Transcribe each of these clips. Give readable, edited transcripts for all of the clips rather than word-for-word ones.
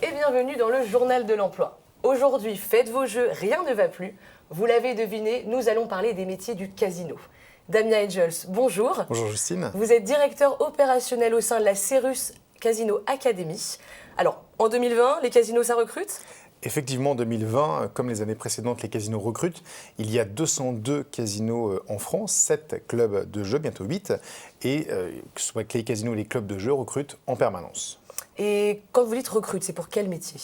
et bienvenue dans le Journal de l'Emploi. Aujourd'hui, faites vos jeux, rien ne va plus. Vous l'avez deviné, nous allons parler des métiers du casino. Damien Edgels, bonjour. Bonjour Justine. Vous êtes directeur opérationnel au sein de la Cérus Casino Academy. Alors, en 2020, les casinos, ça recrute ? Effectivement, en 2020, comme les années précédentes, les casinos recrutent. Il y a 202 casinos en France, 7 clubs de jeu, bientôt 8. Et que ce soit les casinos ou les clubs de jeu recrutent en permanence. Et quand vous dites recrute, c'est pour quel métier ?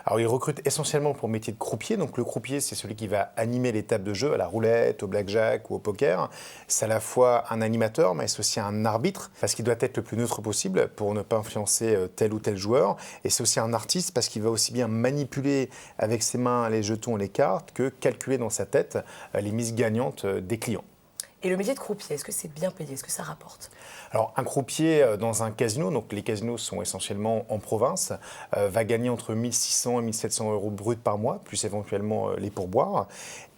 Alors, ils recrutent essentiellement pour le métier de croupier. Donc, le croupier, c'est celui qui va animer les tables de jeu à la roulette, au blackjack ou au poker. C'est à la fois un animateur, mais c'est aussi un arbitre, parce qu'il doit être le plus neutre possible pour ne pas influencer tel ou tel joueur. Et c'est aussi un artiste, parce qu'il va aussi bien manipuler avec ses mains les jetons et les cartes que calculer dans sa tête les mises gagnantes des clients. Et le métier de croupier, est-ce que c'est bien payé ? Est-ce que ça rapporte ? Alors, un croupier dans un casino, donc les casinos sont essentiellement en province, va gagner entre 1 600 et 1 700 euros bruts par mois, plus éventuellement les pourboires.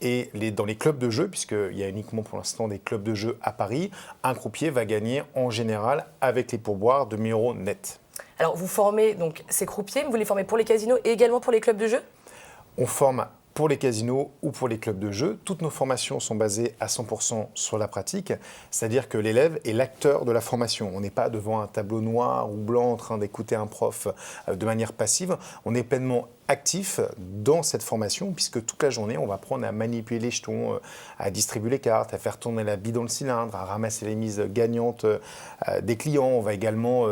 Et dans les clubs de jeu, puisqu'il y a uniquement pour l'instant des clubs de jeu à Paris, un croupier va gagner en général avec les pourboires 2 000 euros net. Alors, vous formez donc ces croupiers, mais vous les formez pour les casinos et également pour les clubs de jeu ? On forme pour les casinos ou pour les clubs de jeu. Toutes nos formations sont basées à 100% sur la pratique, c'est-à-dire que l'élève est l'acteur de la formation. On n'est pas devant un tableau noir ou blanc en train d'écouter un prof de manière passive. On est pleinement actif dans cette formation puisque toute la journée, on va apprendre à manipuler les jetons, à distribuer les cartes, à faire tourner la bille dans le cylindre, à ramasser les mises gagnantes des clients. On va également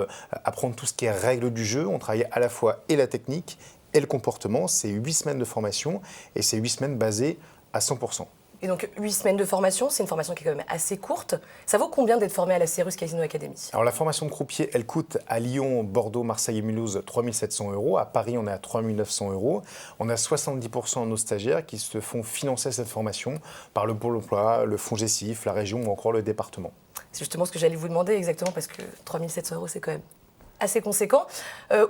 apprendre tout ce qui est règles du jeu. On travaille à la fois et la technique et le comportement. C'est 8 semaines de formation et c'est 8 semaines basées à 100%. Et donc 8 semaines de formation, c'est une formation qui est quand même assez courte. Ça vaut combien d'être formé à la Cérus Casino Academy ? Alors la formation de croupier, elle coûte à Lyon, Bordeaux, Marseille et Mulhouse 3 700 euros. À Paris, on est à 3 900 euros. On a 70% de nos stagiaires qui se font financer cette formation par le Pôle emploi, le Fonds Gessif, la région ou encore le département. C'est justement ce que j'allais vous demander exactement parce que 3 700 euros, c'est quand même assez conséquent.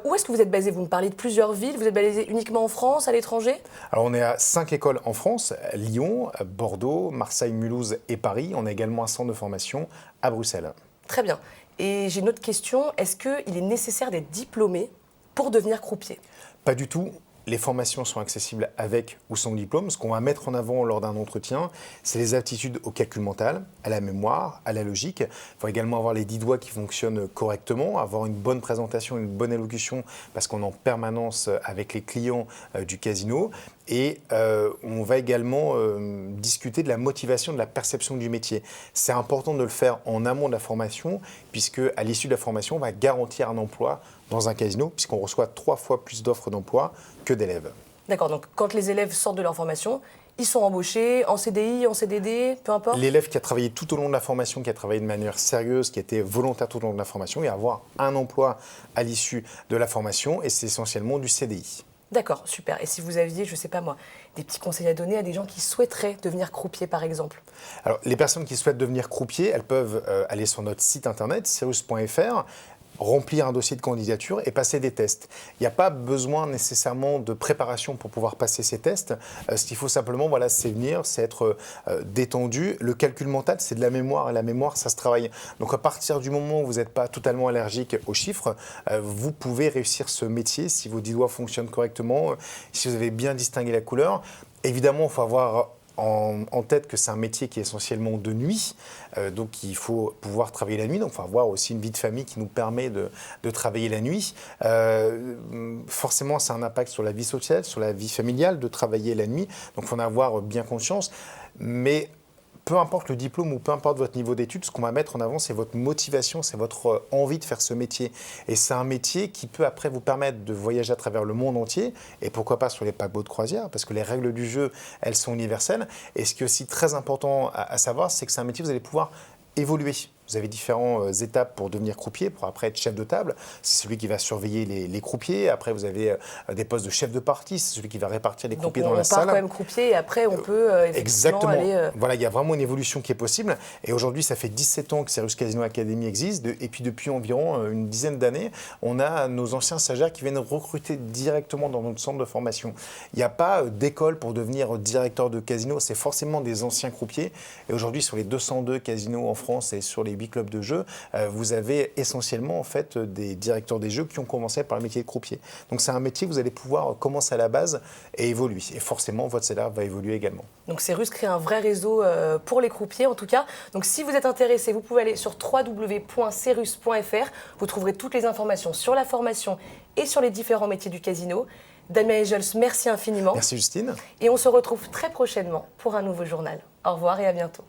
Où est-ce que vous êtes basé ? Vous me parlez de plusieurs villes. Vous êtes basé uniquement en France, à l'étranger ? Alors on est à 5 écoles en France, Lyon, Bordeaux, Marseille, Mulhouse et Paris. On a également un centre de formation à Bruxelles. Très bien. Et j'ai une autre question. Est-ce qu'il est nécessaire d'être diplômé pour devenir croupier ? Pas du tout. Les formations sont accessibles avec ou sans diplôme. Ce qu'on va mettre en avant lors d'un entretien, c'est les aptitudes au calcul mental, à la mémoire, à la logique. Il faut également avoir les 10 doigts qui fonctionnent correctement, avoir une bonne présentation, une bonne élocution, parce qu'on est en permanence avec les clients du casino. Et on va également discuter de la motivation, de la perception du métier. C'est important de le faire en amont de la formation, puisque à l'issue de la formation, on va garantir un emploi dans un casino, puisqu'on reçoit 3 fois plus d'offres d'emploi que d'élèves. D'accord, donc quand les élèves sortent de leur formation, ils sont embauchés en CDI, en CDD, peu importe ? L'élève qui a travaillé tout au long de la formation, qui a travaillé de manière sérieuse, qui a été volontaire tout au long de la formation, il va avoir un emploi à l'issue de la formation, et c'est essentiellement du CDI. D'accord, super. Et si vous aviez, je ne sais pas moi, des petits conseils à donner à des gens qui souhaiteraient devenir croupier, par exemple ? Alors, les personnes qui souhaitent devenir croupier, elles peuvent aller sur notre site internet, cérus.fr, remplir un dossier de candidature et passer des tests. Il n'y a pas besoin nécessairement de préparation pour pouvoir passer ces tests. Ce qu'il faut simplement, c'est venir, c'est être détendu. Le calcul mental, c'est de la mémoire et la mémoire, ça se travaille. Donc à partir du moment où vous n'êtes pas totalement allergique aux chiffres, vous pouvez réussir ce métier si vos 10 doigts fonctionnent correctement, si vous avez bien distingué la couleur. Évidemment, il faut avoir en tête que c'est un métier qui est essentiellement de nuit, donc il faut pouvoir travailler la nuit, donc il faut avoir aussi une vie de famille qui nous permet de travailler la nuit. Forcément, c'est un impact sur la vie sociale, sur la vie familiale de travailler la nuit, donc il faut en avoir bien conscience, mais peu importe le diplôme ou peu importe votre niveau d'études, ce qu'on va mettre en avant, c'est votre motivation, c'est votre envie de faire ce métier. Et c'est un métier qui peut après vous permettre de voyager à travers le monde entier, et pourquoi pas sur les paquebots de croisière, parce que les règles du jeu, elles sont universelles. Et ce qui est aussi très important à savoir, c'est que c'est un métier où vous allez pouvoir évoluer. Vous avez différentes étapes pour devenir croupier, pour après être chef de table. C'est celui qui va surveiller les croupiers. Après, vous avez des postes de chef de partie. C'est celui qui va répartir les croupiers dans la salle. Donc on part quand même croupier et après on peut Exactement. aller... Voilà, il y a vraiment une évolution qui est possible. Et aujourd'hui, ça fait 17 ans que Cérus Casino Academy existe. Et puis depuis environ une dizaine d'années, on a nos anciens stagiaires qui viennent recruter directement dans notre centre de formation. Il n'y a pas d'école pour devenir directeur de casino. C'est forcément des anciens croupiers. Et aujourd'hui, sur les 202 casinos en France et sur les 8 clubs de jeux, vous avez essentiellement en fait des directeurs des jeux qui ont commencé par le métier de croupier. Donc c'est un métier que vous allez pouvoir commencer à la base et évoluer. Et forcément, votre salaire va évoluer également. Donc Cérus crée un vrai réseau pour les croupiers en tout cas. Donc si vous êtes intéressé, vous pouvez aller sur www.cerus.fr. Vous trouverez toutes les informations sur la formation et sur les différents métiers du casino. Damien Hegels, merci infiniment. Merci Justine. Et on se retrouve très prochainement pour un nouveau journal. Au revoir et à bientôt.